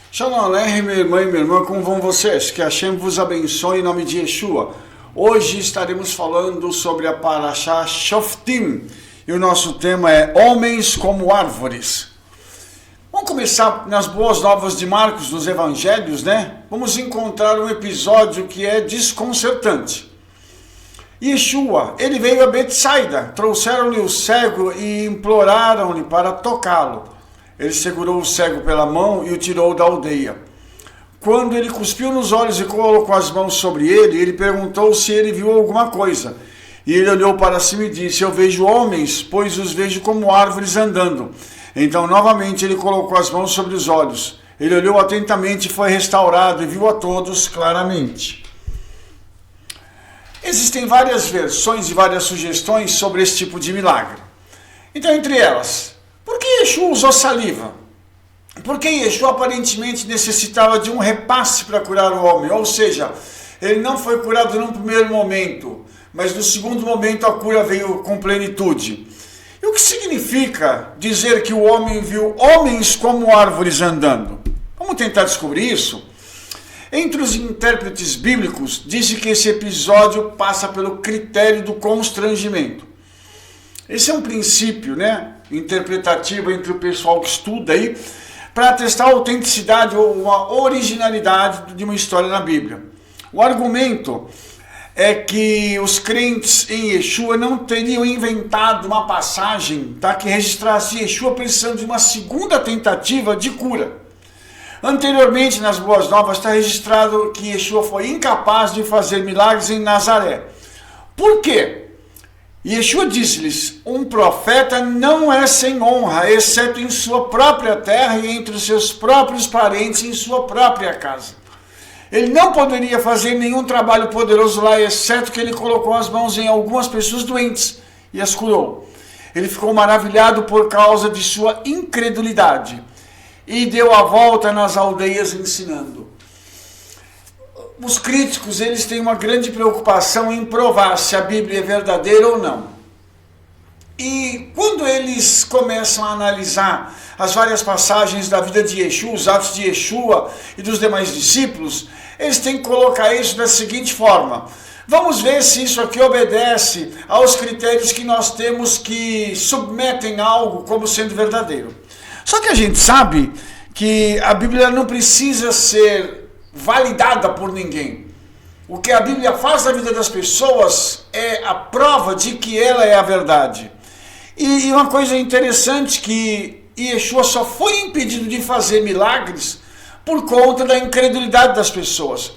Shalom Aleichem, minha irmã e minha irmã, como vão vocês? Que Hashem vos abençoe em nome de Yeshua. Hoje estaremos falando sobre a Parashá Shoftim e o nosso tema é Homens como Árvores. Vamos começar nas boas novas de Marcos, nos Evangelhos, né? Vamos encontrar um episódio que é desconcertante. Yeshua, ele veio a Betsaida, trouxeram-lhe o cego e imploraram-lhe para tocá-lo. Ele segurou o cego pela mão e o tirou da aldeia. Quando ele cuspiu nos olhos e colocou as mãos sobre ele, ele perguntou se ele viu alguma coisa. E ele olhou para cima e disse: eu vejo homens, pois os vejo como árvores andando. Então novamente ele colocou as mãos sobre os olhos. Ele olhou atentamente e foi restaurado e viu a todos claramente. Existem várias versões e várias sugestões sobre esse tipo de milagre. Então, entre elas, por que Yeshua usou saliva? Porque Yeshua aparentemente necessitava de um repasse para curar o homem, ou seja, ele não foi curado num primeiro momento, mas no segundo momento a cura veio com plenitude. E o que significa dizer que o homem viu homens como árvores andando? Vamos tentar descobrir isso? Entre os intérpretes bíblicos, diz que esse episódio passa pelo critério do constrangimento. Esse é um princípio, interpretativo entre o pessoal que estuda aí, para testar a autenticidade ou a originalidade de uma história na Bíblia. O argumento é que os crentes em Yeshua não teriam inventado uma passagem que registrasse Yeshua precisando de uma segunda tentativa de cura. Anteriormente, nas Boas Novas, está registrado que Yeshua foi incapaz de fazer milagres em Nazaré. Por quê? Yeshua disse-lhes: um profeta não é sem honra, exceto em sua própria terra e entre os seus próprios parentes em sua própria casa. Ele não poderia fazer nenhum trabalho poderoso lá, exceto que ele colocou as mãos em algumas pessoas doentes e as curou. Ele ficou maravilhado por causa de sua incredulidade e deu a volta nas aldeias ensinando. Os críticos, eles têm uma grande preocupação em provar se a Bíblia é verdadeira ou não. E quando eles começam a analisar as várias passagens da vida de Yeshua, os atos de Yeshua e dos demais discípulos, eles têm que colocar isso da seguinte forma: vamos ver se isso aqui obedece aos critérios que nós temos que submetem algo como sendo verdadeiro. Só que a gente sabe que a Bíblia não precisa ser validada por ninguém. O que a Bíblia faz na vida das pessoas é a prova de que ela é a verdade. E uma coisa interessante, que Yeshua só foi impedido de fazer milagres por conta da incredulidade das pessoas.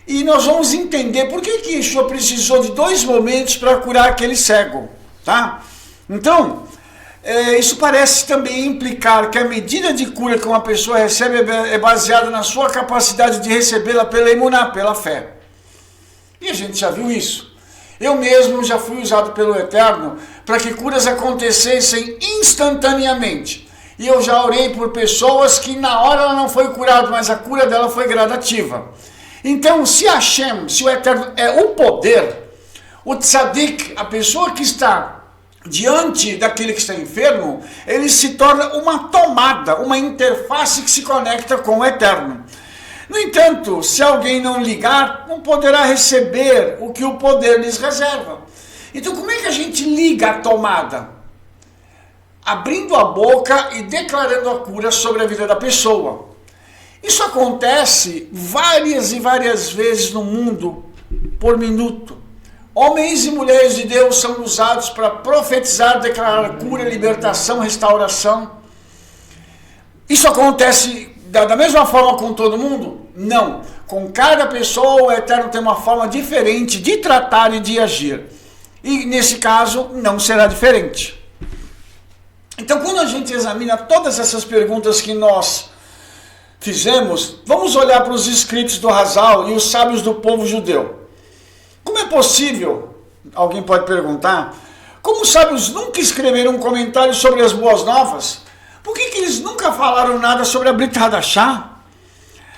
E nós vamos entender por que Yeshua precisou de 2 momentos para curar aquele cego, tá? Então, isso parece também implicar que a medida de cura que uma pessoa recebe é baseada na sua capacidade de recebê-la pela emuná, pela fé. E a gente já viu isso. Eu mesmo já fui usado pelo Eterno para que curas acontecessem instantaneamente. E eu já orei por pessoas que na hora ela não foi curada, mas a cura dela foi gradativa. Então, se Hashem, se o Eterno é o poder, o tzadik, a pessoa que está diante daquele que está enfermo, ele se torna uma tomada, uma interface que se conecta com o Eterno. No entanto, se alguém não ligar, não poderá receber o que o poder lhes reserva. Então, como é que a gente liga a tomada? Abrindo a boca e declarando a cura sobre a vida da pessoa. Isso acontece várias e várias vezes no mundo, por minuto. Homens e mulheres de Deus são usados para profetizar, declarar cura, libertação, restauração. Isso acontece da mesma forma com todo mundo? Não. Com cada pessoa, o Eterno tem uma forma diferente de tratar e de agir. E nesse caso, não será diferente. Então, quando a gente examina todas essas perguntas que nós fizemos, vamos olhar para os escritos do Hazal e os sábios do povo judeu. Como é possível, alguém pode perguntar, como os sábios nunca escreveram um comentário sobre as boas novas? Por que eles nunca falaram nada sobre a Brit Hadashah?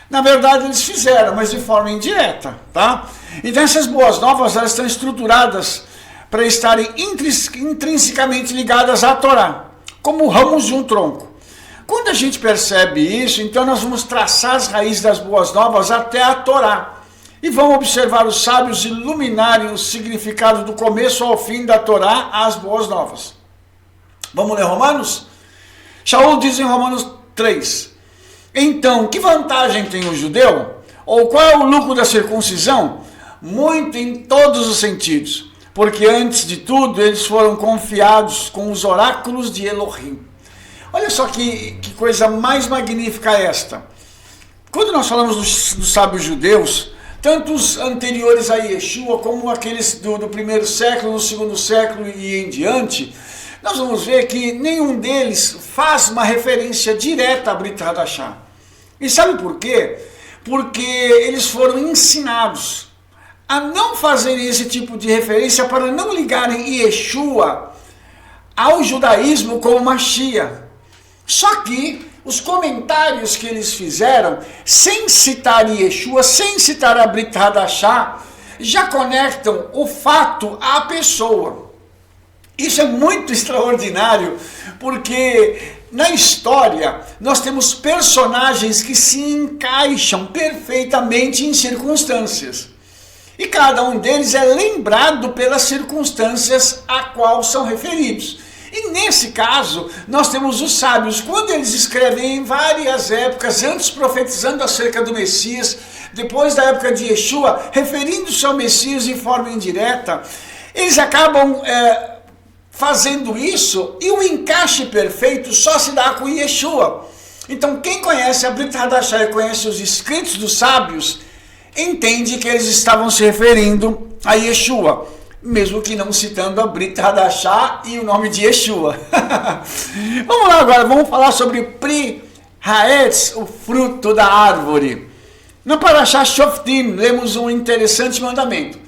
Na verdade, eles fizeram, mas de forma indireta, tá? Então, essas boas novas, elas estão estruturadas para estarem intrinsecamente ligadas à Torá, como ramos de um tronco. Quando a gente percebe isso, então nós vamos traçar as raízes das boas novas até a Torá. E vamos observar os sábios iluminarem o significado do começo ao fim da Torá às boas novas. Vamos ler Romanos? Shaul diz em Romanos 3, então, que vantagem tem o judeu? Ou qual é o lucro da circuncisão? Muito em todos os sentidos, porque antes de tudo eles foram confiados com os oráculos de Elohim. Olha só que coisa mais magnífica esta. Quando nós falamos dos sábios judeus, tanto os anteriores a Yeshua, como aqueles do primeiro século, do segundo século e em diante, nós vamos ver que nenhum deles faz uma referência direta a Brit Hadashah. E sabe por quê? Porque eles foram ensinados a não fazerem esse tipo de referência para não ligarem Yeshua ao judaísmo como Mashiach. Só que os comentários que eles fizeram, sem citar Yeshua, sem citar a Brit Hadashah, já conectam o fato à pessoa. Isso é muito extraordinário, porque na história nós temos personagens que se encaixam perfeitamente em circunstâncias. E cada um deles é lembrado pelas circunstâncias a qual são referidos. E nesse caso, nós temos os sábios, quando eles escrevem em várias épocas, antes profetizando acerca do Messias, depois da época de Yeshua, referindo-se ao Messias em forma indireta, eles acabam fazendo isso, e o encaixe perfeito só se dá com Yeshua. Então quem conhece a Brit Hadashah e conhece os escritos dos sábios, entende que eles estavam se referindo a Yeshua, mesmo que não citando a Brit Hadashah e o nome de Yeshua. Vamos lá agora, vamos falar sobre Pri Haetz, o fruto da árvore. Na Parashá Shoftim, lemos um interessante mandamento.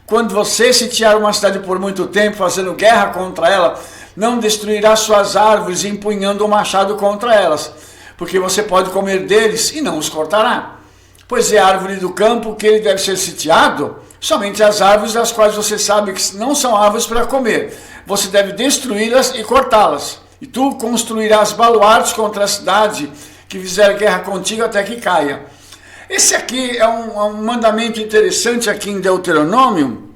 Quando você sitiar uma cidade por muito tempo, fazendo guerra contra ela, não destruirá suas árvores empunhando um machado contra elas, porque você pode comer deles e não os cortará. Pois é a árvore do campo que ele deve ser sitiado, somente as árvores das quais você sabe que não são árvores para comer. Você deve destruí-las e cortá-las. E tu construirás baluartes contra a cidade que fizer guerra contigo até que caia. Esse aqui é um mandamento interessante aqui em Deuteronômio,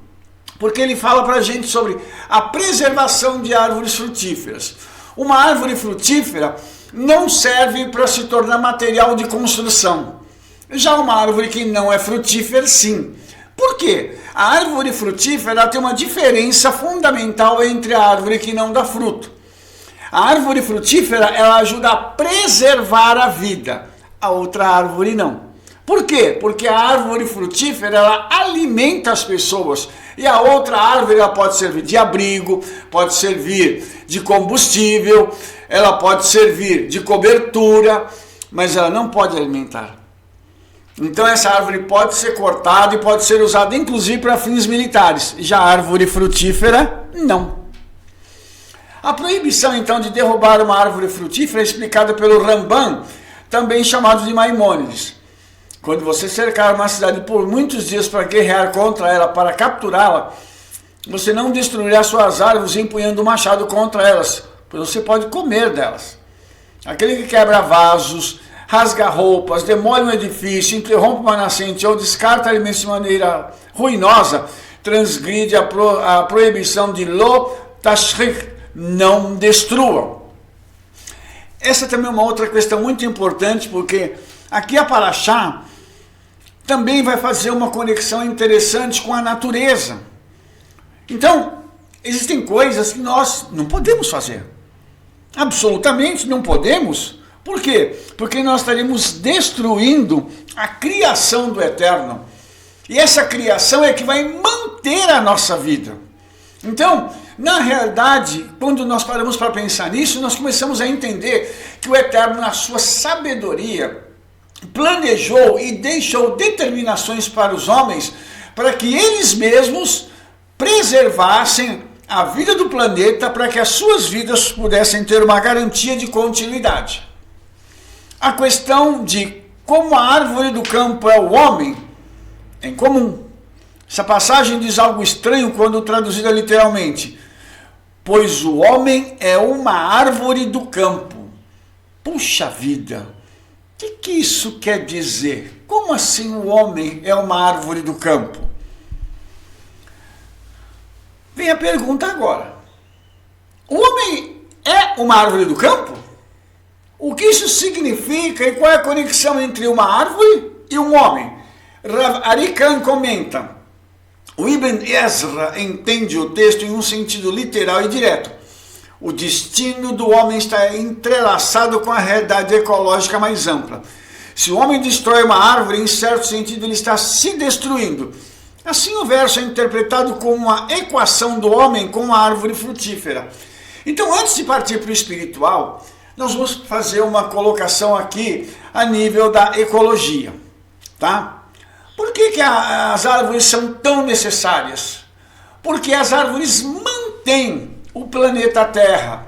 porque ele fala para a gente sobre a preservação de árvores frutíferas. Uma árvore frutífera não serve para se tornar material de construção. Já uma árvore que não é frutífera, sim. Por quê? A árvore frutífera tem uma diferença fundamental entre a árvore que não dá fruto. A árvore frutífera, ela ajuda a preservar a vida. A outra árvore não. Por quê? Porque a árvore frutífera, ela alimenta as pessoas. E a outra árvore, ela pode servir de abrigo, pode servir de combustível, ela pode servir de cobertura, mas ela não pode alimentar. Então essa árvore pode ser cortada e pode ser usada inclusive para fins militares. Já a árvore frutífera, não. A proibição então de derrubar uma árvore frutífera é explicada pelo Ramban, também chamado de Maimônides. Quando você cercar uma cidade por muitos dias para guerrear contra ela, para capturá-la, você não destruirá suas árvores empunhando um machado contra elas, pois você pode comer delas. Aquele que quebra vasos, rasga roupas, demole um edifício, interrompe uma nascente ou descarta alimentos de maneira ruinosa, transgride a proibição de lo tashrik, não destruam. Essa também é uma outra questão muito importante, porque aqui a Parashá também vai fazer uma conexão interessante com a natureza. Então, existem coisas que nós não podemos fazer. Absolutamente não podemos. Por quê? Porque nós estaremos destruindo a criação do Eterno. E essa criação é que vai manter a nossa vida. Então, na realidade, quando nós paramos para pensar nisso, nós começamos a entender que o Eterno, na sua sabedoria, planejou e deixou determinações para os homens para que eles mesmos preservassem a vida do planeta, para que as suas vidas pudessem ter uma garantia de continuidade. A questão de como a árvore do campo é o homem é incomum. Essa passagem diz algo estranho quando traduzida literalmente. Pois o homem é uma árvore do campo. Puxa vida, o que isso quer dizer? Como assim o homem é uma árvore do campo? Vem a pergunta agora. O homem é uma árvore do campo? O que isso significa e qual é a conexão entre uma árvore e um homem? Rav Arikan comenta: o Ibn Ezra entende o texto em um sentido literal e direto. O destino do homem está entrelaçado com a realidade ecológica mais ampla. Se o homem destrói uma árvore, em certo sentido ele está se destruindo. Assim o verso é interpretado como uma equação do homem com uma árvore frutífera. Então, antes de partir para o espiritual, nós vamos fazer uma colocação aqui a nível da ecologia, tá? Por que as árvores são tão necessárias? Porque as árvores mantêm o planeta Terra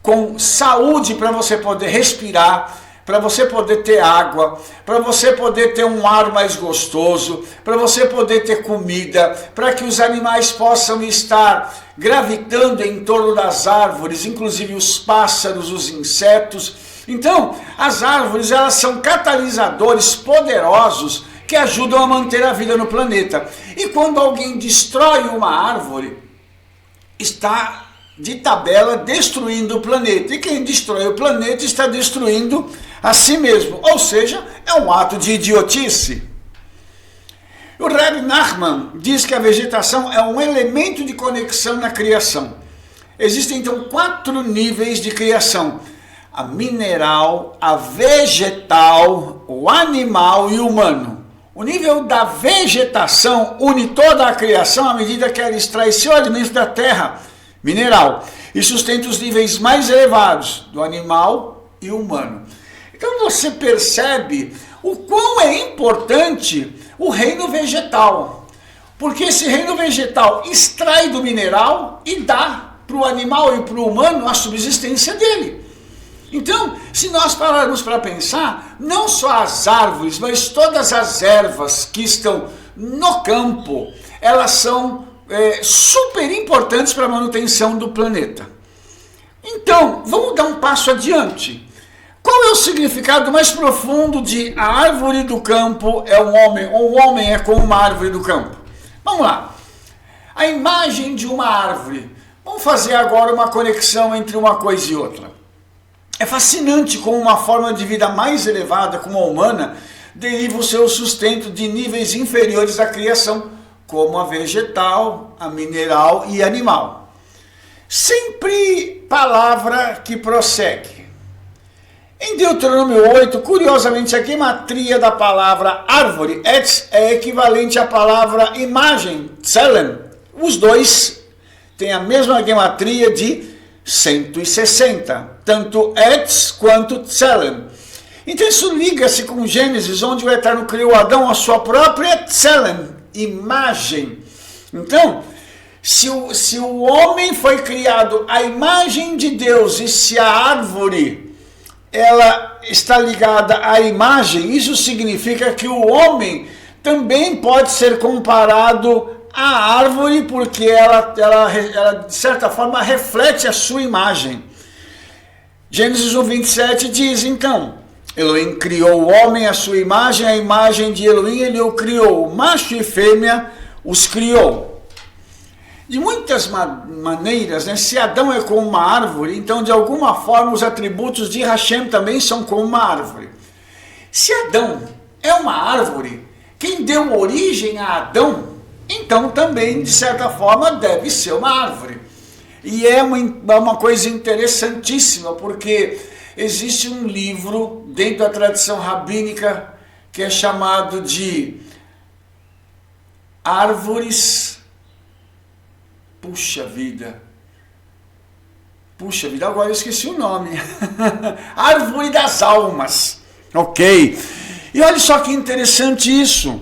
com saúde para você poder respirar, para você poder ter água, para você poder ter um ar mais gostoso, para você poder ter comida, para que os animais possam estar gravitando em torno das árvores, inclusive os pássaros, os insetos. Então, as árvores, elas são catalisadores poderosos que ajudam a manter a vida no planeta. E quando alguém destrói uma árvore, está de tabela destruindo o planeta. E quem destrói o planeta está destruindo a si mesmo. Ou seja, é um ato de idiotice. O Reb Nachman diz que a vegetação é um elemento de conexão na criação. Existem então 4 níveis de criação: a mineral, a vegetal, o animal e o humano. O nível da vegetação une toda a criação à medida que ela extrai seu alimento da terra, mineral, e sustenta os níveis mais elevados do animal e humano. Então você percebe o quão é importante o reino vegetal, porque esse reino vegetal extrai do mineral e dá para o animal e para o humano a subsistência dele. Então, se nós pararmos para pensar, não só as árvores, mas todas as ervas que estão no campo, elas são super importantes para a manutenção do planeta. Então, vamos dar um passo adiante. Qual é o significado mais profundo de a árvore do campo é um homem, ou o homem é como uma árvore do campo? Vamos lá. A imagem de uma árvore. Vamos fazer agora uma conexão entre uma coisa e outra. É fascinante como uma forma de vida mais elevada, como a humana, deriva o seu sustento de níveis inferiores da criação, como a vegetal, a mineral e animal. Sempre palavra que prossegue. Em Deuteronômio 8, curiosamente, a gematria da palavra árvore, etz, é equivalente à palavra imagem, tselem. Os dois têm a mesma gematria de 160, tanto etz quanto tselem. Então isso liga-se com Gênesis, onde o Eterno criou Adão a sua própria tselem, imagem. Então, se o homem foi criado à imagem de Deus e se a árvore ela está ligada à imagem, isso significa que o homem também pode ser comparado à árvore, porque ela de certa forma reflete a sua imagem. Gênesis 1:27 diz, então, Elohim criou o homem à sua imagem, a imagem de Elohim ele o criou, macho e fêmea os criou. De muitas maneiras, né, se Adão é como uma árvore, então de alguma forma os atributos de Hashem também são como uma árvore. Se Adão é uma árvore, quem deu origem a Adão, então também de certa forma deve ser uma árvore. E é uma coisa interessantíssima, porque existe um livro dentro da tradição rabínica que é chamado de Árvores. Puxa vida, agora eu esqueci o nome. Árvore das Almas, ok? E olha só que interessante isso.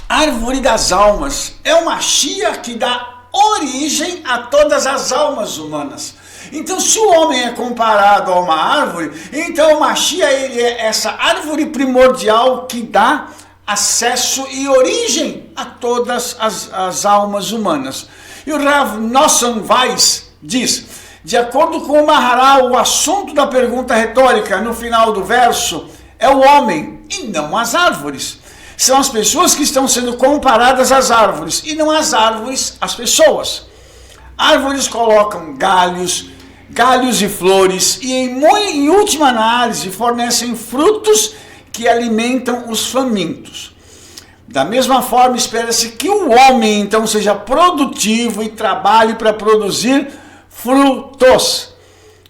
Árvore das Almas é uma chia que dá origem a todas as almas humanas. Então, se o homem é comparado a uma árvore, então o Mashiach ele é essa árvore primordial que dá acesso e origem a todas as almas humanas. E o Rav Nosson Weiss diz De acordo com o Maharal, o assunto da pergunta retórica no final do verso é o homem e não as árvores. São as pessoas que estão sendo comparadas às árvores e não as árvores às pessoas. Árvores colocam galhos e flores e em última análise fornecem frutos que alimentam os famintos. Da mesma forma, espera-se que o homem então seja produtivo e trabalhe para produzir frutos.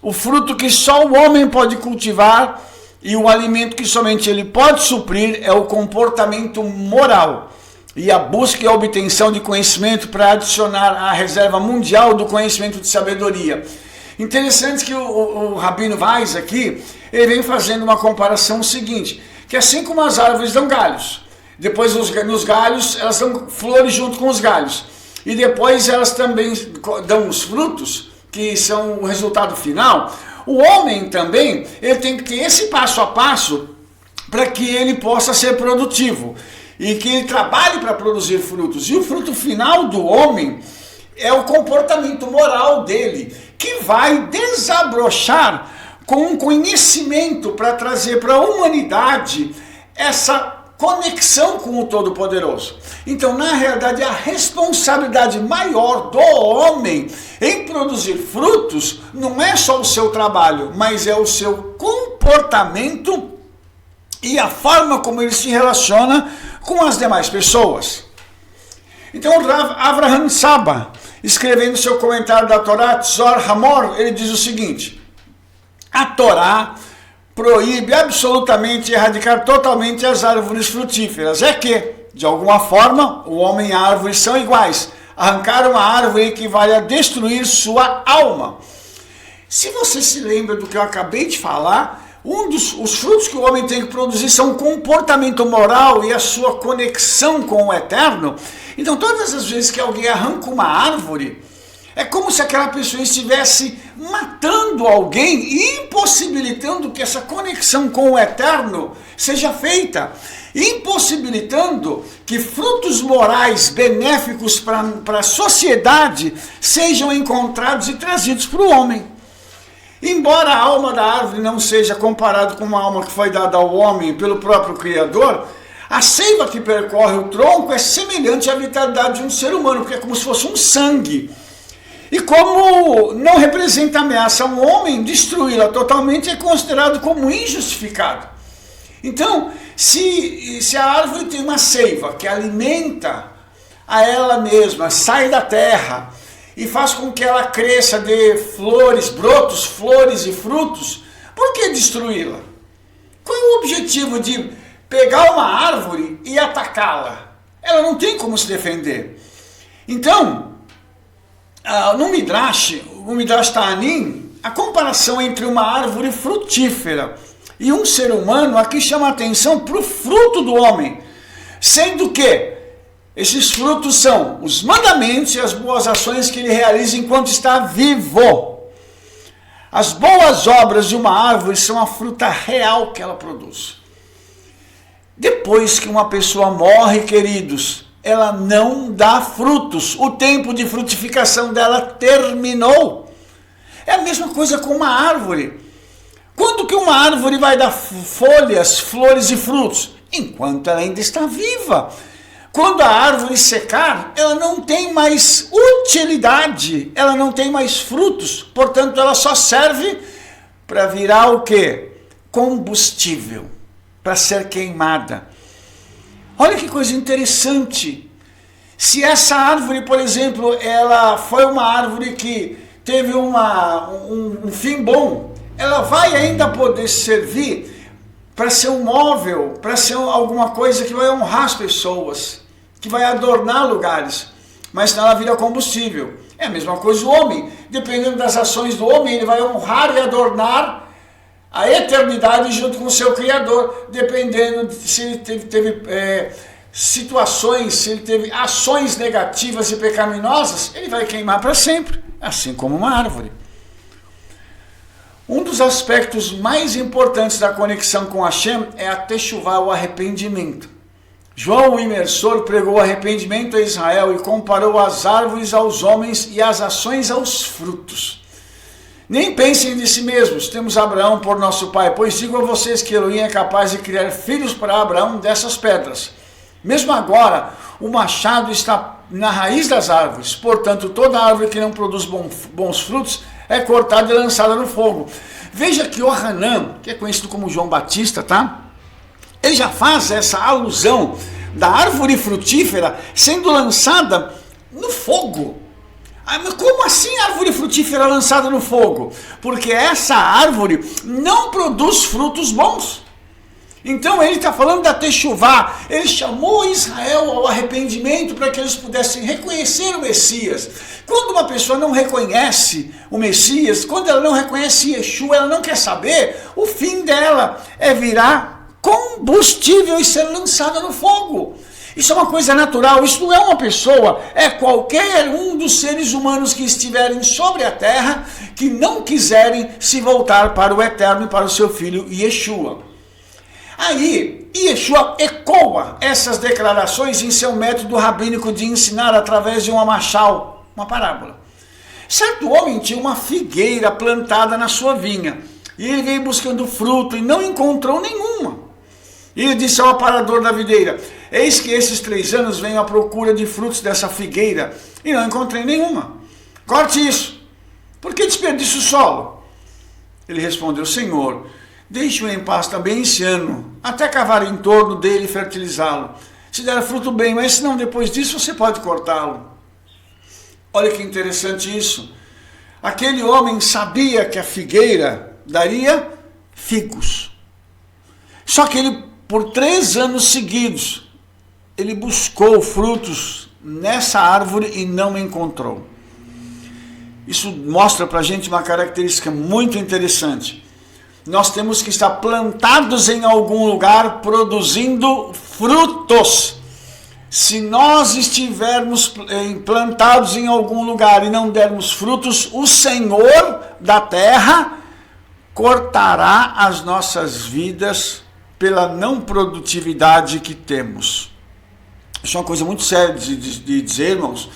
O fruto que só o homem pode cultivar e o alimento que somente ele pode suprir é o comportamento moral e a busca e a obtenção de conhecimento para adicionar à reserva mundial do conhecimento de sabedoria. Interessante que o Rabino Weiss aqui, ele vem fazendo uma comparação seguinte, que assim como as árvores dão galhos, depois nos galhos elas dão flores junto com os galhos, e depois elas também dão os frutos, que são o resultado final. O homem também, ele tem que ter esse passo a passo para que ele possa ser produtivo e que ele trabalhe para produzir frutos. E o fruto final do homem é o comportamento moral dele, que vai desabrochar com um conhecimento para trazer para a humanidade essa conexão com o Todo-Poderoso. Então, na realidade, a responsabilidade maior do homem em produzir frutos não é só o seu trabalho, mas é o seu comportamento e a forma como ele se relaciona com as demais pessoas. Então, Rav Avraham Saba, escrevendo seu comentário da Torá, Tzor Hamor, ele diz o seguinte: a Torá proíbe absolutamente erradicar totalmente as árvores frutíferas. É que, de alguma forma, o homem e a árvore são iguais. Arrancar uma árvore equivale a destruir sua alma. Se você se lembra do que eu acabei de falar, os frutos que o homem tem que produzir são o comportamento moral e a sua conexão com o eterno. Então, todas as vezes que alguém arranca uma árvore, é como se aquela pessoa estivesse matando alguém e impossibilitando que essa conexão com o eterno seja feita, impossibilitando que frutos morais benéficos para a sociedade sejam encontrados e trazidos para o homem. Embora a alma da árvore não seja comparada com uma alma que foi dada ao homem pelo próprio Criador, a seiva que percorre o tronco é semelhante à vitalidade de um ser humano, porque é como se fosse um sangue. E como não representa ameaça a um homem, destruí-la totalmente é considerado como injustificado. Então, se a árvore tem uma seiva que alimenta a ela mesma, sai da terra e faz com que ela cresça, dê flores, brotos, flores e frutos, por que destruí-la? Qual é o objetivo de pegar uma árvore e atacá-la? Ela não tem como se defender. Então, no Midrash, o Midrash Ta'anim, a comparação entre uma árvore frutífera e um ser humano aqui chama a atenção para o fruto do homem, sendo que esses frutos são os mandamentos e as boas ações que ele realiza enquanto está vivo. As boas obras de uma árvore são a fruta real que ela produz. Depois que uma pessoa morre, queridos, ela não dá frutos. O tempo de frutificação dela terminou. É a mesma coisa com uma árvore. Quando que uma árvore vai dar folhas, flores e frutos? Enquanto ela ainda está viva. Quando a árvore secar, ela não tem mais utilidade, ela não tem mais frutos, portanto ela só serve para virar o quê? Combustível, para ser queimada. Olha que coisa interessante. Se essa árvore, por exemplo, ela foi uma árvore que teve um fim bom, ela vai ainda poder servir para ser um móvel, para ser alguma coisa que vai honrar as pessoas, que vai adornar lugares, mas senão ela vira combustível. É a mesma coisa o homem, dependendo das ações do homem, ele vai honrar e adornar a eternidade junto com o seu Criador, dependendo de se ele teve situações, se ele teve ações negativas e pecaminosas, ele vai queimar para sempre, assim como uma árvore. Um dos aspectos mais importantes da conexão com Hashem é a Teshuvá, o arrependimento. João, o imersor, pregou o arrependimento a Israel e comparou as árvores aos homens e as ações aos frutos. Nem pensem de si mesmos, temos Abraão por nosso pai, pois digo a vocês que Elohim é capaz de criar filhos para Abraão dessas pedras. Mesmo agora, o machado está na raiz das árvores, portanto, toda árvore que não produz bons frutos é cortada e lançada no fogo. Veja que o Hanan, que é conhecido como João Batista, tá? Ele já faz essa alusão da árvore frutífera sendo lançada no fogo. Mas como assim árvore frutífera lançada no fogo? Porque essa árvore não produz frutos bons. Então ele está falando da Techuvá, ele chamou Israel ao arrependimento para que eles pudessem reconhecer o Messias. Quando uma pessoa não reconhece o Messias, quando ela não reconhece Yeshua, ela não quer saber, o fim dela é virar combustível e ser lançada no fogo. Isso é uma coisa natural, isso não é uma pessoa, é qualquer um dos seres humanos que estiverem sobre a terra, que não quiserem se voltar para o Eterno e para o seu Filho Yeshua. Aí, Yeshua ecoa essas declarações em seu método rabínico de ensinar através de uma machal, uma parábola. Certo homem tinha uma figueira plantada na sua vinha, e ele veio buscando fruto e não encontrou nenhuma. E ele disse ao aparador da videira: eis que esses 3 anos venho à procura de frutos dessa figueira, e não encontrei nenhuma. Corte isso. Por que desperdício o solo? Ele respondeu: Senhor, deixe-o em paz também esse ano, até cavar em torno dele e fertilizá-lo. Se der fruto bem, mas se não, depois disso você pode cortá-lo. Olha que interessante isso. Aquele homem sabia que a figueira daria figos. Só que ele, por 3 anos seguidos, ele buscou frutos nessa árvore e não encontrou. Isso mostra para a gente uma característica muito interessante. Nós temos que estar plantados em algum lugar, produzindo frutos. Se nós estivermos plantados em algum lugar e não dermos frutos, o Senhor da terra cortará as nossas vidas pela não produtividade que temos. Isso é uma coisa muito séria de dizer, irmãos,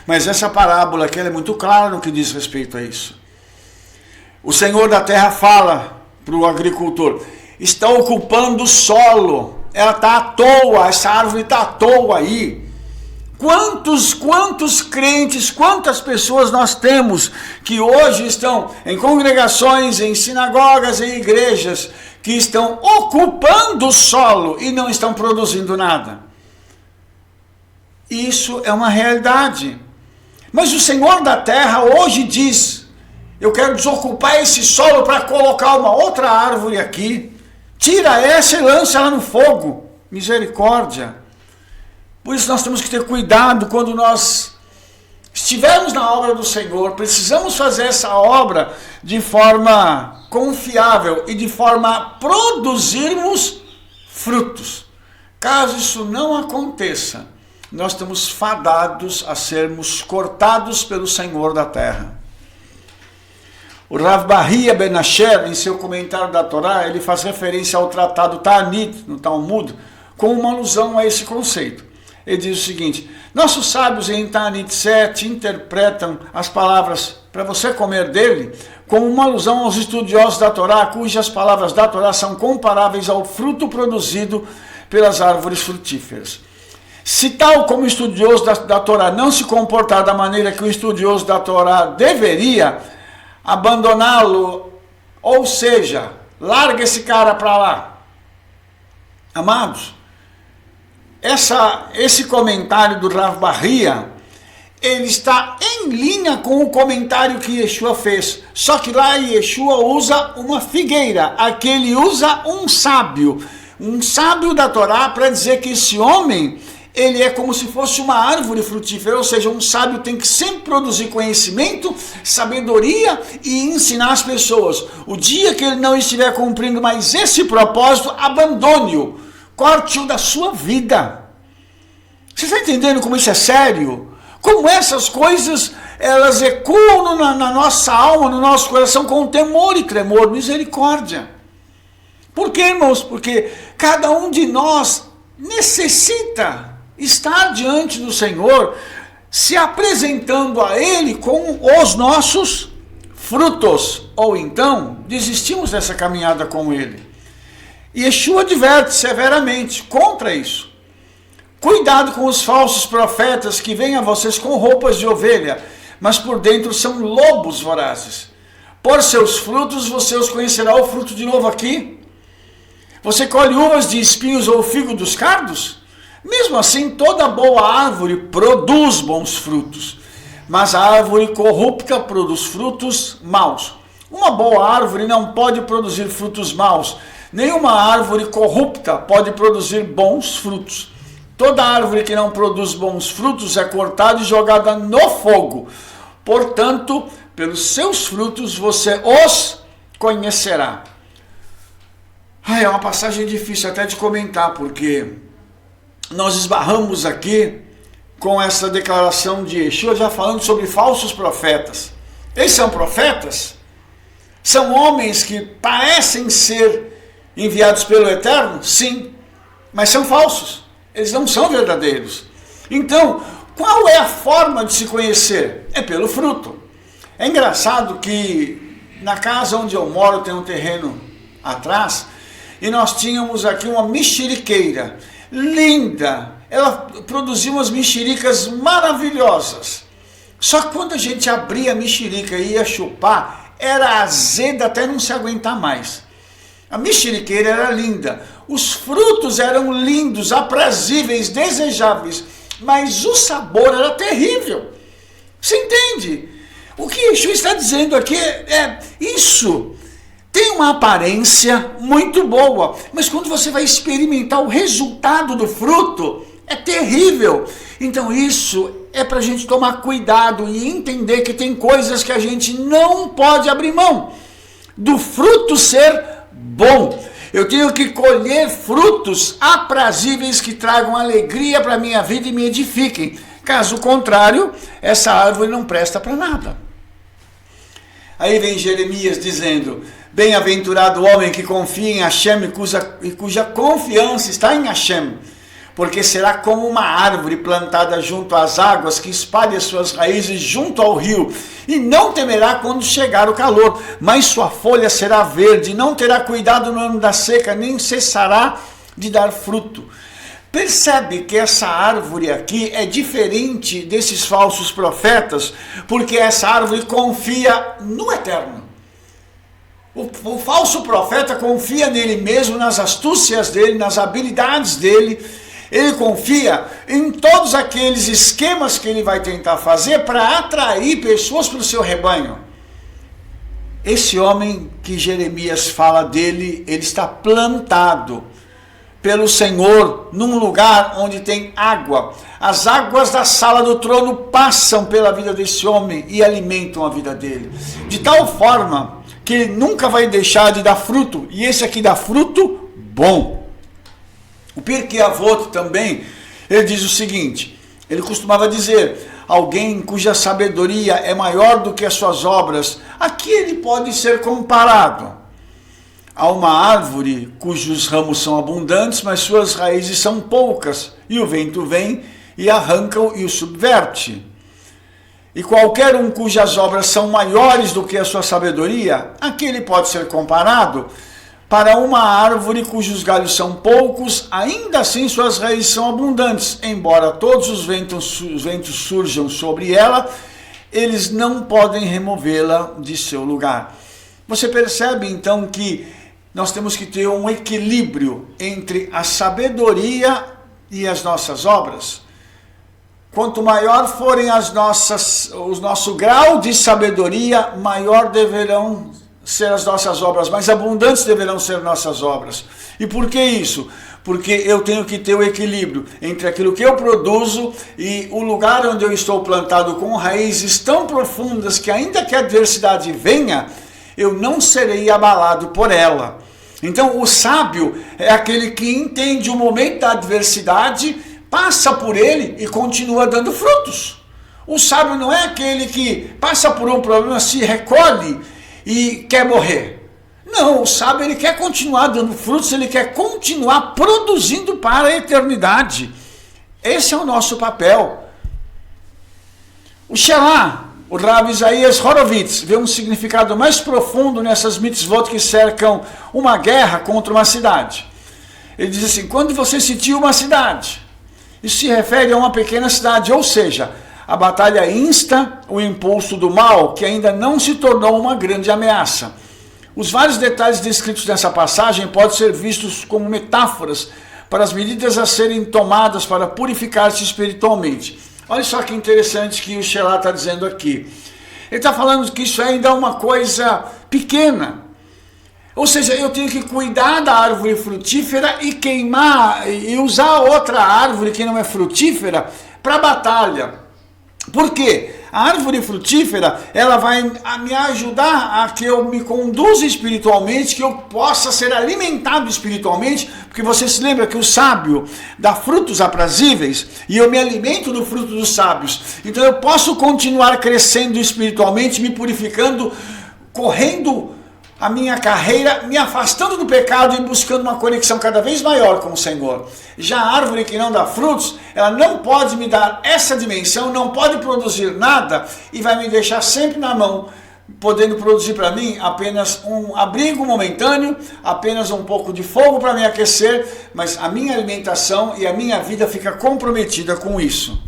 mas essa parábola aqui ela é muito clara no que diz respeito a isso. O Senhor da terra fala para o agricultor: está ocupando o solo, ela está à toa, essa árvore está à toa aí. Quantos crentes, quantas pessoas nós temos que hoje estão em congregações, em sinagogas, em igrejas, que estão ocupando o solo e não estão produzindo nada. Isso é uma realidade. Mas o Senhor da terra hoje diz: eu quero desocupar esse solo para colocar uma outra árvore aqui. Tira essa e lança ela no fogo. Misericórdia. Por isso nós temos que ter cuidado quando nós estivermos na obra do Senhor. Precisamos fazer essa obra de forma confiável e de forma a produzirmos frutos. Caso isso não aconteça, nós estamos fadados a sermos cortados pelo Senhor da terra. O Rav Bahia Ben Asher, em seu comentário da Torá, ele faz referência ao tratado Ta'anit, no Talmud, com uma alusão a esse conceito. Ele diz o seguinte: nossos sábios em Ta'anit 7 interpretam as palavras para você comer dele como uma alusão aos estudiosos da Torá, cujas palavras da Torá são comparáveis ao fruto produzido pelas árvores frutíferas. Se tal como o estudioso da Torá não se comportar da maneira que o estudioso da Torá deveria, abandoná-lo, ou seja, larga esse cara para lá. Amados, esse comentário do Rav Bahia, ele está em linha com o comentário que Yeshua fez. Só que lá Yeshua usa uma figueira, aqui ele usa um sábio da Torá, para dizer que esse homem, ele é como se fosse uma árvore frutífera, ou seja, um sábio tem que sempre produzir conhecimento, sabedoria e ensinar as pessoas. O dia que ele não estiver cumprindo mais esse propósito, abandone-o, corte-o da sua vida. Você está entendendo como isso é sério? Como essas coisas, elas ecoam na nossa alma, no nosso coração com temor e tremor, misericórdia. Por quê, irmãos? Porque cada um de nós necessita estar diante do Senhor, se apresentando a Ele com os nossos frutos, ou então desistimos dessa caminhada com ele. E Yeshua adverte severamente contra isso. Cuidado com os falsos profetas que vêm a vocês com roupas de ovelha, mas por dentro são lobos vorazes. Por seus frutos você os conhecerá. O fruto de novo aqui. Você colhe uvas de espinhos ou figo dos cardos? Mesmo assim, toda boa árvore produz bons frutos, mas a árvore corrupta produz frutos maus. Uma boa árvore não pode produzir frutos maus. Nenhuma árvore corrupta pode produzir bons frutos. Toda árvore que não produz bons frutos é cortada e jogada no fogo. Portanto, pelos seus frutos você os conhecerá. É uma passagem difícil até de comentar, porque nós esbarramos aqui com essa declaração de Yeshua, já falando sobre falsos profetas. Eles são profetas? São homens que parecem ser enviados pelo Eterno? Sim, mas são falsos. Eles não são verdadeiros. Então, qual é a forma de se conhecer? É pelo fruto. É engraçado que na casa onde eu moro tem um terreno atrás, e nós tínhamos aqui uma mexeriqueira linda. Ela produzia umas mexericas maravilhosas. Só que quando a gente abria a mexerica e ia chupar, era azeda até não se aguentar mais. A mexeriqueira era linda, os frutos eram lindos, aprazíveis, desejáveis, mas o sabor era terrível. Você entende? O que Yeshua está dizendo aqui é isso. Tem uma aparência muito boa, mas quando você vai experimentar o resultado do fruto, é terrível. Então isso é para a gente tomar cuidado e entender que tem coisas que a gente não pode abrir mão. Do fruto ser bom. Eu tenho que colher frutos aprazíveis que tragam alegria para a minha vida e me edifiquem. Caso contrário, essa árvore não presta para nada. Aí vem Jeremias dizendo: bem-aventurado o homem que confia em Hashem e cuja confiança está em Hashem, porque será como uma árvore plantada junto às águas, que espalha suas raízes junto ao rio, e não temerá quando chegar o calor, mas sua folha será verde, não terá cuidado no ano da seca, nem cessará de dar fruto. Percebe que essa árvore aqui é diferente desses falsos profetas, porque essa árvore confia no Eterno. O falso profeta confia nele mesmo, nas astúcias dele, nas habilidades dele. Ele confia em todos aqueles esquemas que ele vai tentar fazer para atrair pessoas para o seu rebanho. Esse homem que Jeremias fala dele, ele está plantado pelo Senhor num lugar onde tem água. As águas da sala do trono passam pela vida desse homem e alimentam a vida dele. De tal forma que ele nunca vai deixar de dar fruto. E esse aqui dá fruto bom. O Pirkei Avot também, ele diz o seguinte, ele costumava dizer: alguém cuja sabedoria é maior do que as suas obras, aqui ele pode ser comparado a uma árvore cujos ramos são abundantes, mas suas raízes são poucas, e o vento vem e arranca-o e o subverte. E qualquer um cujas obras são maiores do que a sua sabedoria, aqui ele pode ser comparado para uma árvore cujos galhos são poucos, ainda assim suas raízes são abundantes. Embora todos os ventos surjam sobre ela, eles não podem removê-la de seu lugar. Você percebe então que nós temos que ter um equilíbrio entre a sabedoria e as nossas obras. Quanto maior forem o nosso grau de sabedoria, maior deverão ser as nossas obras, mais abundantes deverão ser nossas obras. E por que isso? Porque eu tenho que ter o equilíbrio entre aquilo que eu produzo e o lugar onde eu estou plantado, com raízes tão profundas que, ainda que a adversidade venha, eu não serei abalado por ela. Então o sábio é aquele que entende o momento da adversidade, passa por ele e continua dando frutos. O sábio não é aquele que passa por um problema, se recolhe e quer morrer. Não, o sábio ele quer continuar dando frutos, ele quer continuar produzindo para a eternidade. Esse é o nosso papel. O Shelah, o Rav Isaías Horowitz vê um significado mais profundo nessas mitzvot que cercam uma guerra contra uma cidade. Ele diz assim, quando você sentiu uma cidade, isso se refere a uma pequena cidade, ou seja, a batalha insta o impulso do mal que ainda não se tornou uma grande ameaça. Os vários detalhes descritos nessa passagem podem ser vistos como metáforas para as medidas a serem tomadas para purificar-se espiritualmente. Olha só que interessante que o Shelah está dizendo aqui. Ele está falando que isso ainda é uma coisa pequena. Ou seja, eu tenho que cuidar da árvore frutífera e queimar e usar outra árvore que não é frutífera para a batalha. Por quê? A árvore frutífera, ela vai me ajudar a que eu me conduza espiritualmente, que eu possa ser alimentado espiritualmente, porque você se lembra que o sábio dá frutos aprazíveis, e eu me alimento do fruto dos sábios. Então eu posso continuar crescendo espiritualmente, me purificando, correndo a minha carreira, me afastando do pecado e buscando uma conexão cada vez maior com o Senhor. Já a árvore que não dá frutos, ela não pode me dar essa dimensão, não pode produzir nada e vai me deixar sempre na mão, podendo produzir para mim apenas um abrigo momentâneo, apenas um pouco de fogo para me aquecer, mas a minha alimentação e a minha vida fica comprometida com isso.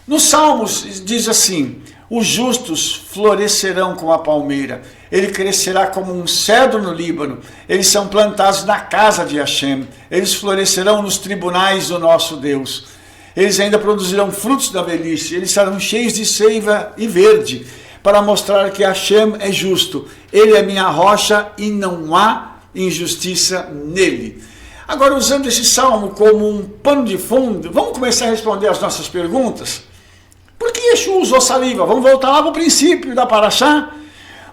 Nos Salmos diz assim, os justos florescerão como a palmeira, ele crescerá como um cedro no Líbano, eles são plantados na casa de Hashem, eles florescerão nos tribunais do nosso Deus, eles ainda produzirão frutos da velhice, eles serão cheios de seiva e verde, para mostrar que Hashem é justo, ele é minha rocha e não há injustiça nele. Agora, usando esse salmo como um pano de fundo, vamos começar a responder as nossas perguntas? Por que Yeshua usou saliva? Vamos voltar lá para o princípio da Parashá.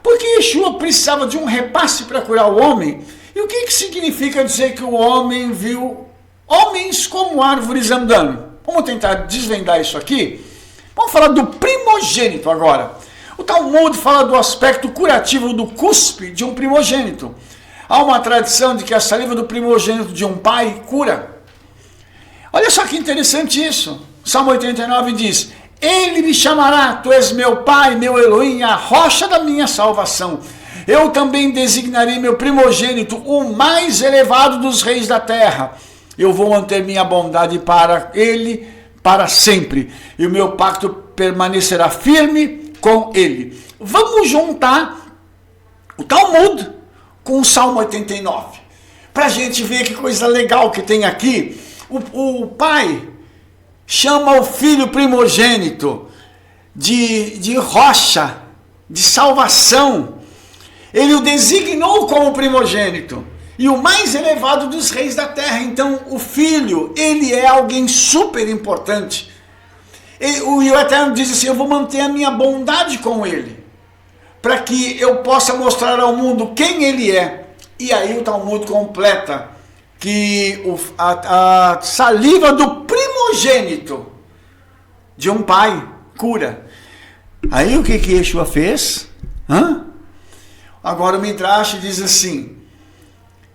Por que Yeshua precisava de um repasse para curar o homem? E o que significa dizer que o homem viu homens como árvores andando? Vamos tentar desvendar isso aqui. Vamos falar do primogênito agora. O Talmud fala do aspecto curativo do cuspe de um primogênito. Há uma tradição de que a saliva do primogênito de um pai cura. Olha só que interessante isso. Salmo 89 diz, ele me chamará, tu és meu pai, meu Elohim, a rocha da minha salvação. Eu também designarei meu primogênito, o mais elevado dos reis da terra. Eu vou manter minha bondade para ele para sempre, e o meu pacto permanecerá firme com ele. Vamos juntar o Talmud com o Salmo 89, para a gente ver que coisa legal que tem aqui. O pai chama o filho primogênito de rocha, de salvação. Ele o designou como primogênito e o mais elevado dos reis da terra. Então o filho, ele é alguém super importante. E o Eterno diz assim, eu vou manter a minha bondade com ele, para que eu possa mostrar ao mundo quem ele é. E aí o Talmud completa que a saliva do primogênito de um pai cura. Aí o que Yeshua fez? Agora o Midrash diz assim,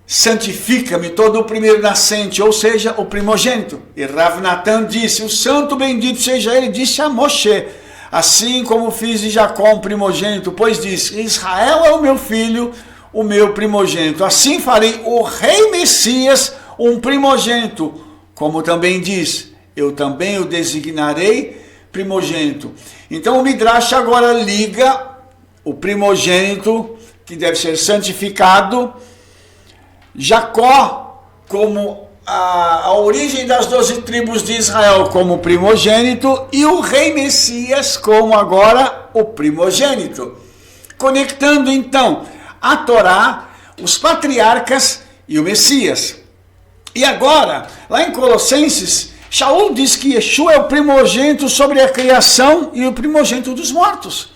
santifica-me todo o primeiro nascente, ou seja, o primogênito. E Rav Natan disse, o santo bendito seja ele, disse a Moshe, assim como fiz de Jacó um primogênito, pois disse, Israel é o meu filho, o meu primogênito. Assim farei o rei Messias um primogênito, como também diz, eu também o designarei primogênito. Então o Midrash agora liga o primogênito, que deve ser santificado, Jacó como a origem das 12 tribos de Israel como primogênito, e o rei Messias como agora o primogênito. Conectando então a Torá, os patriarcas e o Messias. E agora, lá em Colossenses, Shaul diz que Yeshua é o primogênito sobre a criação e o primogênito dos mortos.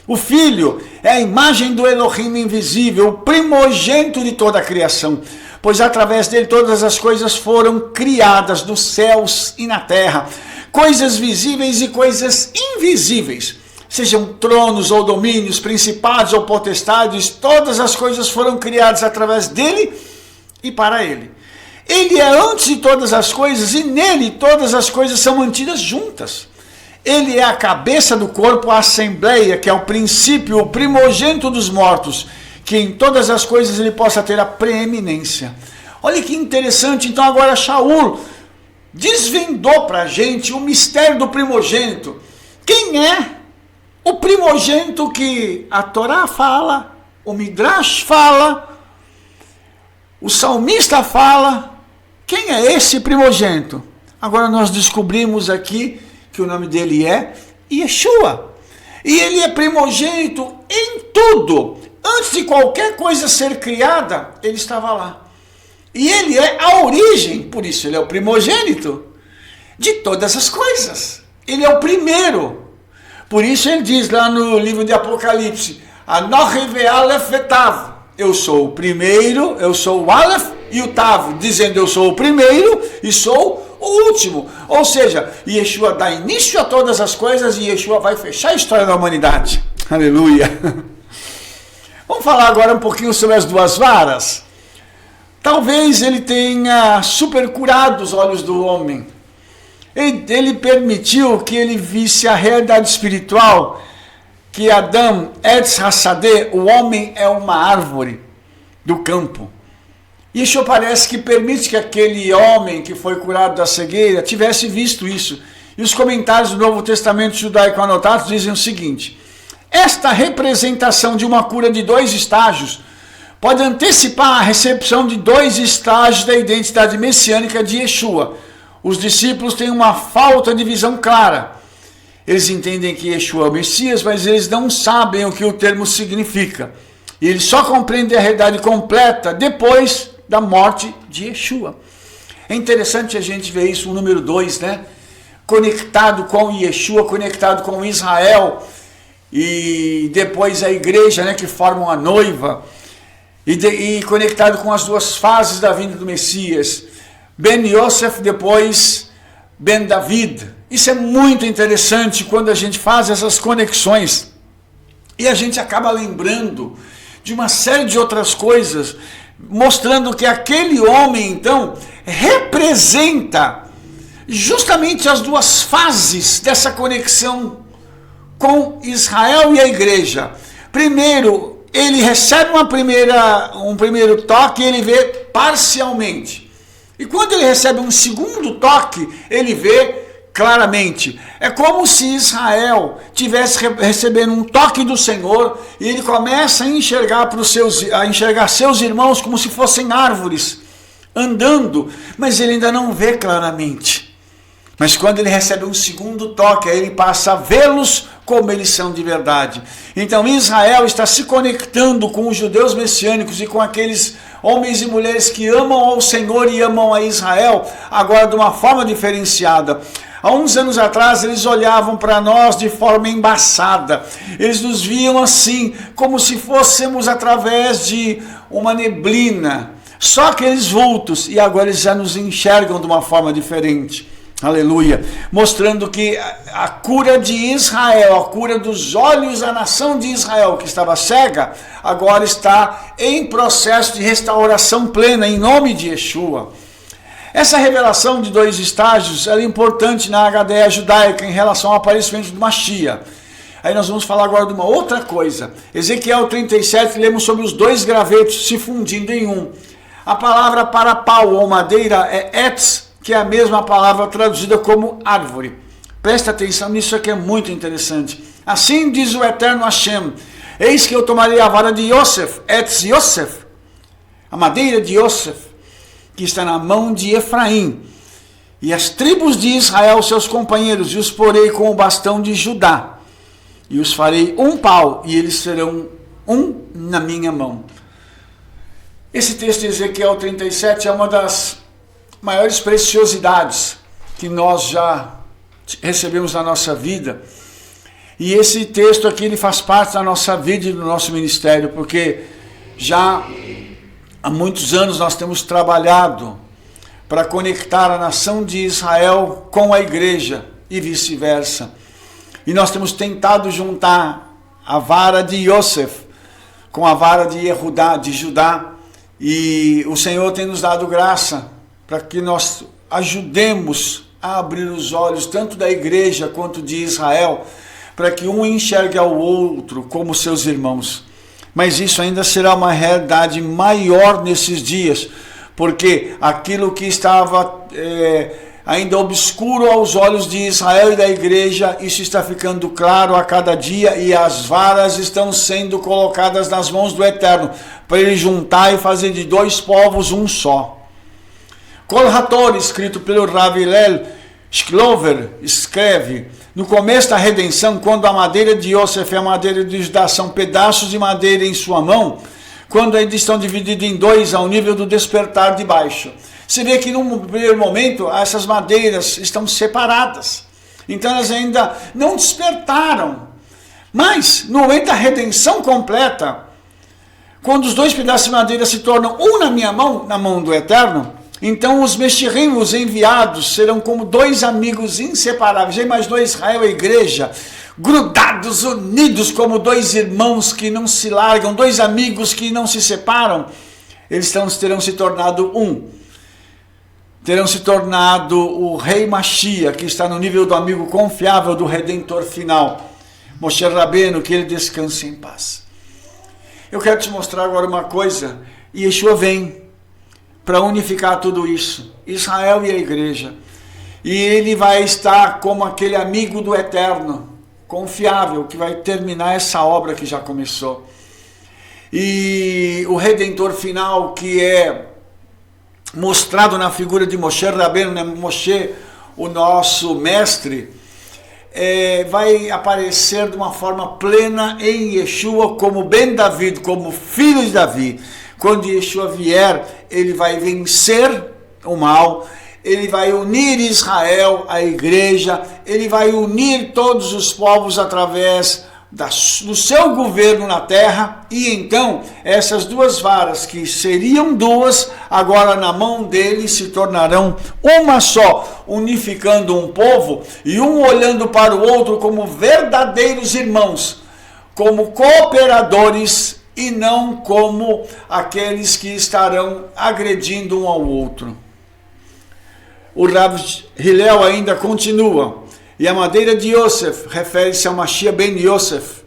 O Filho é a imagem do Elohim invisível, o primogênito de toda a criação, pois através dele todas as coisas foram criadas nos céus e na terra, coisas visíveis e coisas invisíveis. Sejam tronos ou domínios, principados ou potestades, todas as coisas foram criadas através dele e para ele. Ele é antes de todas as coisas e nele todas as coisas são mantidas juntas. ele é a cabeça do corpo, a assembleia, que é o princípio, o primogênito dos mortos, que em todas as coisas ele possa ter a preeminência. Olha que interessante, então agora Shaul desvendou para a gente o mistério do primogênito. Quem é o primogênito que a Torá fala, o Midrash fala, o salmista fala? Quem é esse primogênito? Agora nós descobrimos aqui que o nome dele é Yeshua. E ele é primogênito em tudo. Antes de qualquer coisa ser criada, ele estava lá. E ele é a origem, por isso ele é o primogênito de todas as coisas. Ele é o primeiro. Por isso ele diz lá no livro de Apocalipse, Anochi ve'alef ve'tav. Eu sou o primeiro, eu sou o Aleph e o Tav, dizendo eu sou o primeiro e sou o último. Ou seja, Yeshua dá início a todas as coisas e Yeshua vai fechar a história da humanidade. Aleluia. Vamos falar agora um pouquinho sobre as duas varas. Talvez ele tenha supercurado os olhos do homem. Ele permitiu que ele visse a realidade espiritual, que Adam, Etz Hassadeh, o homem é uma árvore do campo. Isso parece que permite que aquele homem que foi curado da cegueira tivesse visto isso. E os comentários do Novo Testamento judaico anotados dizem o seguinte: esta representação de uma cura de 2 estágios pode antecipar a recepção de 2 estágios da identidade messiânica de Yeshua. Os discípulos têm uma falta de visão clara. Eles entendem que Yeshua é o Messias, mas eles não sabem o que o termo significa. E eles só compreendem a realidade completa depois da morte de Yeshua. É interessante a gente ver isso, o número 2, né? Conectado com Yeshua, conectado com Israel, e depois a igreja, né, que formam a noiva, e conectado com as 2 fases da vinda do Messias. Ben Yosef, depois Ben David. Isso é muito interessante quando a gente faz essas conexões. E a gente acaba lembrando de uma série de outras coisas, mostrando que aquele homem, então, representa justamente as 2 fases dessa conexão com Israel e a igreja. Primeiro, ele recebe um primeiro toque e ele vê parcialmente. E quando ele recebe um segundo toque, ele vê claramente. É como se Israel tivesse recebendo um toque do Senhor e ele começa a enxergar seus irmãos como se fossem árvores, andando, mas ele ainda não vê claramente. Mas quando ele recebe um segundo toque, aí ele passa a vê-los como eles são de verdade. Então Israel está se conectando com os judeus messiânicos e com aqueles homens e mulheres que amam ao Senhor e amam a Israel, agora de uma forma diferenciada. Há uns anos atrás eles olhavam para nós de forma embaçada. Eles nos viam assim, como se fôssemos através de uma neblina. Só aqueles vultos, e agora eles já nos enxergam de uma forma diferente. Aleluia. Mostrando que a cura de Israel, a cura dos olhos da nação de Israel, que estava cega, agora está em processo de restauração plena, em nome de Yeshua. Essa revelação de 2 estágios é importante na HDE judaica em relação ao aparecimento do Mashiach. Aí nós vamos falar agora de uma outra coisa. Ezequiel 37, lemos sobre os 2 gravetos se fundindo em um. A palavra para pau ou madeira é etz, que é a mesma palavra traduzida como árvore. Presta atenção nisso aqui, é muito interessante. Assim diz o eterno Hashem: eis que eu tomarei a vara de Yosef, etz Yosef, a madeira de Yosef, que está na mão de Efraim, e as tribos de Israel, seus companheiros, e os porei com o bastão de Judá, e os farei um pau, e eles serão um na minha mão. Esse texto de Ezequiel 37 é uma das maiores preciosidades que nós já recebemos na nossa vida. E esse texto aqui, ele faz parte da nossa vida e do nosso ministério, porque já há muitos anos nós temos trabalhado para conectar a nação de Israel com a igreja e vice-versa. E nós temos tentado juntar a vara de Yosef com a vara de Yehudá, de Judá, e o Senhor tem nos dado graça para que nós ajudemos a abrir os olhos, tanto da igreja quanto de Israel, para que um enxergue ao outro como seus irmãos. Mas isso ainda será uma realidade maior nesses dias, porque aquilo que estava ainda obscuro aos olhos de Israel e da igreja, isso está ficando claro a cada dia, e as varas estão sendo colocadas nas mãos do Eterno, para ele juntar e fazer de dois povos um só. Kol Hator, escrito pelo Rav Hillel Shklover, escreve: no começo da redenção, quando a madeira de Yosef e a madeira de Judá são pedaços de madeira em sua mão, quando ainda estão divididos em dois ao nível do despertar de baixo. Você vê que num primeiro momento essas madeiras estão separadas, então elas ainda não despertaram. Mas no momento da redenção completa, quando os dois pedaços de madeira se tornam um na minha mão, na mão do Eterno, então os Meshirim, os enviados, serão como dois amigos inseparáveis. Já imaginou Israel e a igreja grudados, unidos como dois irmãos que não se largam, dois amigos que não se separam? Eles terão se tornado um. Terão se tornado o rei Mashiach, que está no nível do amigo confiável do Redentor final, Moshe Rabbeinu, que ele descanse em paz. Eu quero te mostrar agora uma coisa. Yeshua vem para unificar tudo isso, Israel e a igreja. E ele vai estar como aquele amigo do Eterno, confiável, que vai terminar essa obra que já começou. E o Redentor final, que é mostrado na figura de Moshe Rabbeinu, né? Moshe, o nosso mestre, vai aparecer de uma forma plena em Yeshua como Ben David, como filho de Davi. Quando Yeshua vier, ele vai vencer o mal, ele vai unir Israel, a igreja, ele vai unir todos os povos através do seu governo na terra, e então essas duas varas, que seriam duas, agora na mão dele se tornarão uma só, unificando um povo e um olhando para o outro como verdadeiros irmãos, como cooperadores, e não como aqueles que estarão agredindo um ao outro. O Rav Hillel ainda continua: e a madeira de Yosef refere-se ao Mashiach ben Yosef,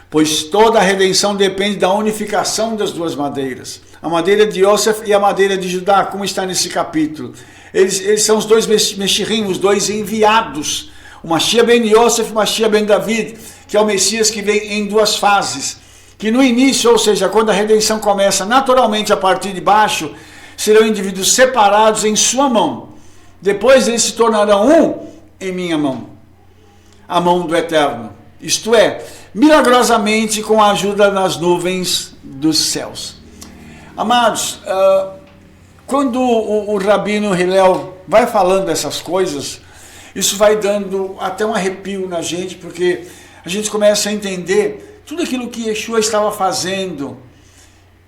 pois toda a redenção depende da unificação das duas madeiras. A madeira de Yosef e a madeira de Judá, como está nesse capítulo. Eles são os dois Meshirim, os dois enviados. O Mashiach ben Yosef e o Mashiach ben David, que é o Messias que vem em duas fases. Que no início, ou seja, quando a redenção começa naturalmente a partir de baixo, serão indivíduos separados em sua mão. Depois eles se tornarão um em minha mão, a mão do Eterno. Isto é, milagrosamente com a ajuda das nuvens dos céus. Amados, quando o Rabino Hillel vai falando essas coisas, isso vai dando até um arrepio na gente, porque a gente começa a entender tudo aquilo que Yeshua estava fazendo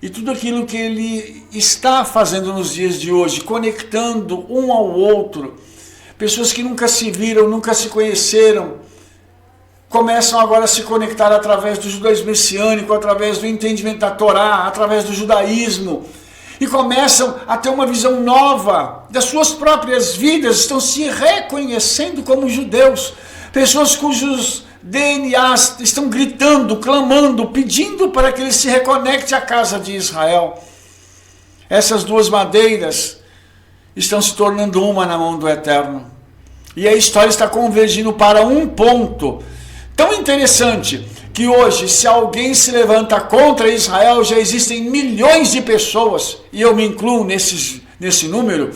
e tudo aquilo que ele está fazendo nos dias de hoje, conectando um ao outro. Pessoas que nunca se viram, nunca se conheceram, começam agora a se conectar através do judaísmo messiânico, através do entendimento da Torá, através do judaísmo, e começam a ter uma visão nova das suas próprias vidas, estão se reconhecendo como judeus, pessoas cujos DNAs estão gritando, clamando, pedindo para que ele se reconecte à casa de Israel. Essas duas madeiras estão se tornando uma na mão do Eterno. E a história está convergindo para um ponto tão interessante, que hoje, se alguém se levanta contra Israel, já existem milhões de pessoas, e eu me incluo nesse número,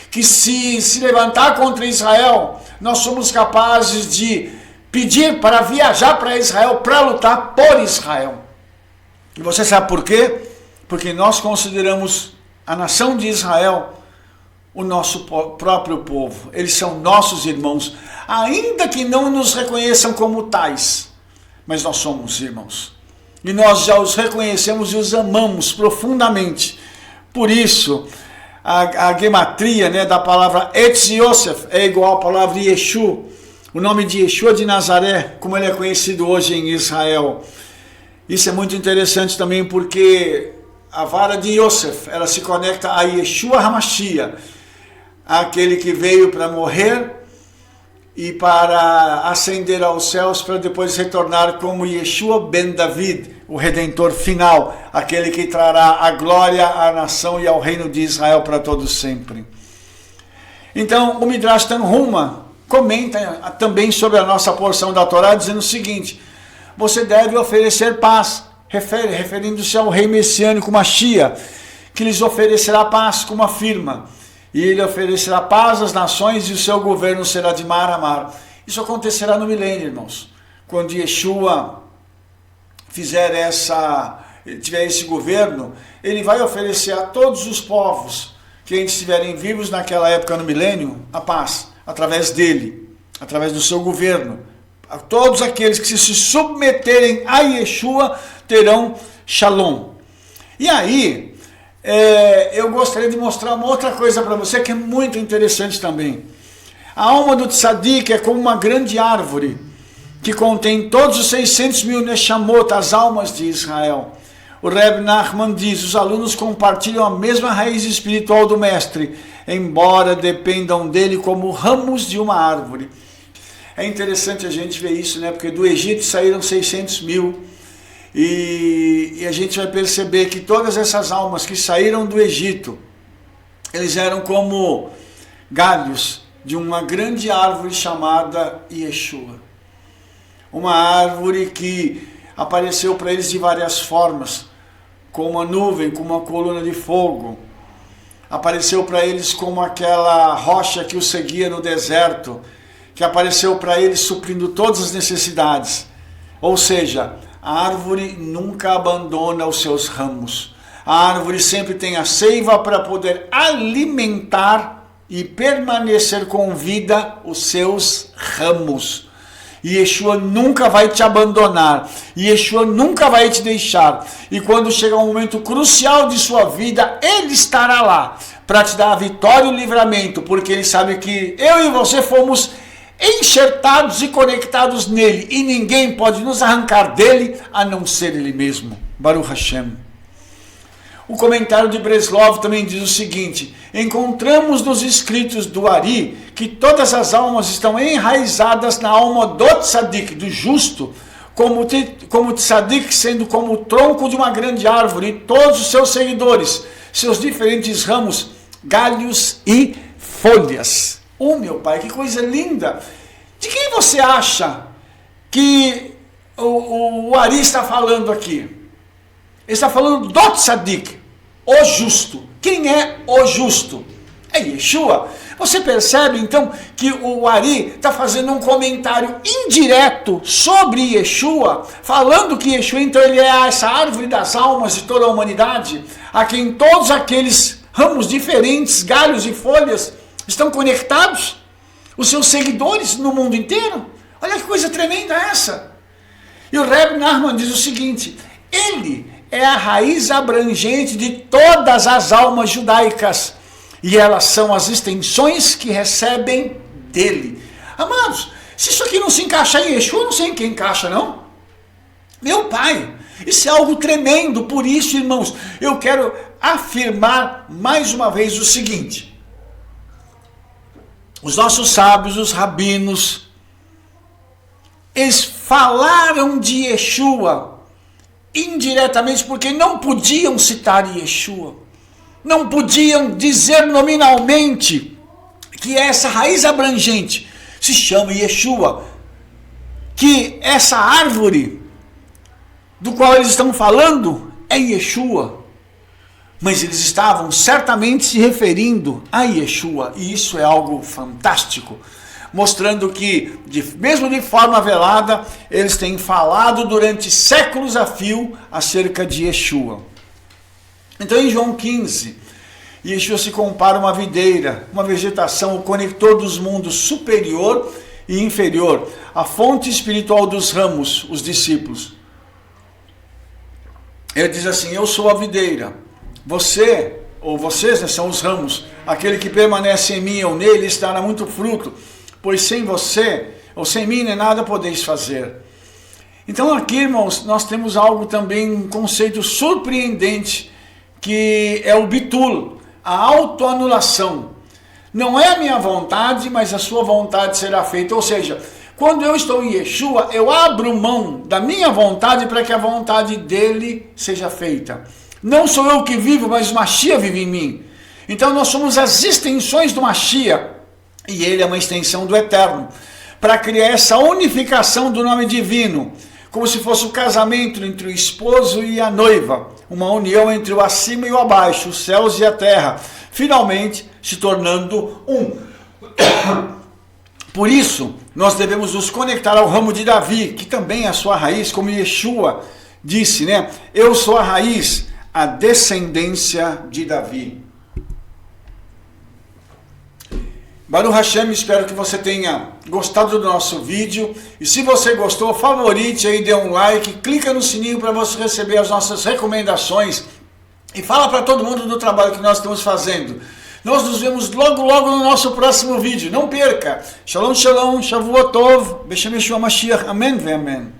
que se levantar contra Israel, nós somos capazes de pedir para viajar para Israel, para lutar por Israel. E você sabe por quê? Porque nós consideramos a nação de Israel o nosso próprio povo. Eles são nossos irmãos, ainda que não nos reconheçam como tais, mas nós somos irmãos. E nós já os reconhecemos e os amamos profundamente. Por isso, a gematria, né, da palavra Etz Yosef é igual à palavra Yeshua. O nome de Yeshua de Nazaré, como ele é conhecido hoje em Israel. Isso é muito interessante também, porque a vara de Yosef, ela se conecta a Yeshua HaMashiach, aquele que veio para morrer e para ascender aos céus, para depois retornar como Yeshua ben David, o Redentor final, aquele que trará a glória à nação e ao reino de Israel para todos sempre. Então, o Midrash Tanhuma comenta também sobre a nossa porção da Torá, dizendo o seguinte: você deve oferecer paz, referindo-se ao rei messiânico Mashiach, que lhes oferecerá paz, como afirma, e ele oferecerá paz às nações e o seu governo será de mar a mar. Isso acontecerá no milênio, irmãos, quando Yeshua tiver esse governo, ele vai oferecer a todos os povos que ainda estiverem vivos naquela época no milênio, a paz, através dele, através do seu governo. Todos aqueles que se submeterem a Yeshua terão Shalom. E aí, eu gostaria de mostrar uma outra coisa para você que é muito interessante também. A alma do Tzadik é como uma grande árvore que contém todos os 600 mil Neshamot, as almas de Israel. O Reb Nachman diz: os alunos compartilham a mesma raiz espiritual do mestre, embora dependam dele como ramos de uma árvore. É interessante a gente ver isso, né? Porque do Egito saíram 600 mil e a gente vai perceber que todas essas almas que saíram do Egito, eles eram como galhos de uma grande árvore chamada Yeshua. Uma árvore que apareceu para eles de várias formas, como uma nuvem, como uma coluna de fogo. Apareceu para eles como aquela rocha que os seguia no deserto, que apareceu para eles suprindo todas as necessidades. Ou seja, a árvore nunca abandona os seus ramos. A árvore sempre tem a seiva para poder alimentar e permanecer com vida os seus ramos. E Yeshua nunca vai te abandonar, e Yeshua nunca vai te deixar, e quando chegar um momento crucial de sua vida, Ele estará lá, para te dar a vitória e o livramento, porque Ele sabe que eu e você fomos enxertados e conectados nele, e ninguém pode nos arrancar dele, a não ser Ele mesmo. Baruch Hashem. O comentário de Breslov também diz o seguinte: encontramos nos escritos do Ari que todas as almas estão enraizadas na alma do Tzadik, do justo, como Tzadik sendo como o tronco de uma grande árvore, e todos os seus seguidores, seus diferentes ramos, galhos e folhas. Oh, meu pai, que coisa linda! De quem você acha que o Ari está falando aqui? Ele está falando do Tzadik, o justo. Quem é o justo? É Yeshua. Você percebe então que o Ari está fazendo um comentário indireto sobre Yeshua, falando que Yeshua então ele é essa árvore das almas de toda a humanidade, a quem todos aqueles ramos diferentes, galhos e folhas estão conectados, os seus seguidores no mundo inteiro. Olha que coisa tremenda essa. E o Reb Nachman diz o seguinte: ele é a raiz abrangente de todas as almas judaicas, e elas são as extensões que recebem dele. Amados, se isso aqui não se encaixa em Yeshua, eu não sei em quem encaixa, não. Meu pai, isso é algo tremendo. Por isso, irmãos, eu quero afirmar mais uma vez o seguinte: os nossos sábios, os rabinos, eles falaram de Yeshua indiretamente porque não podiam citar Yeshua, não podiam dizer nominalmente que essa raiz abrangente se chama Yeshua, que essa árvore do qual eles estão falando é Yeshua, mas eles estavam certamente se referindo a Yeshua, e isso é algo fantástico, mostrando que, mesmo de forma velada, eles têm falado durante séculos a fio acerca de Yeshua. Então, em João 15, Yeshua se compara a uma videira, uma vegetação, o conector dos mundos superior e inferior, a fonte espiritual dos ramos, os discípulos. Ele diz assim: eu sou a videira, você, ou vocês, né, são os ramos, aquele que permanece em mim ou nele estará muito fruto, pois sem você, ou sem mim, nem nada podeis fazer. Então aqui, irmãos, nós temos algo também, um conceito surpreendente, que é o bitul, a autoanulação. Não é a minha vontade, mas a sua vontade será feita. Ou seja, quando eu estou em Yeshua, eu abro mão da minha vontade para que a vontade dele seja feita. Não sou eu que vivo, mas o Mashiach vive em mim. Então nós somos as extensões do Mashiach, e ele é uma extensão do Eterno, para criar essa unificação do nome divino, como se fosse o casamento entre o esposo e a noiva, uma união entre o acima e o abaixo, os céus e a terra, finalmente se tornando um. Por isso, nós devemos nos conectar ao ramo de Davi, que também é a sua raiz, como Yeshua disse, né? Eu sou a raiz, a descendência de Davi. Baruch Hashem, espero que você tenha gostado do nosso vídeo. E se você gostou, favorite aí, dê um like, clica no sininho para você receber as nossas recomendações. E fala para todo mundo do trabalho que nós estamos fazendo. Nós nos vemos logo no nosso próximo vídeo. Não perca. Shalom, shalom, Shavuot Tov, Beshem Yeshua Mashiach. Amém, ve amém.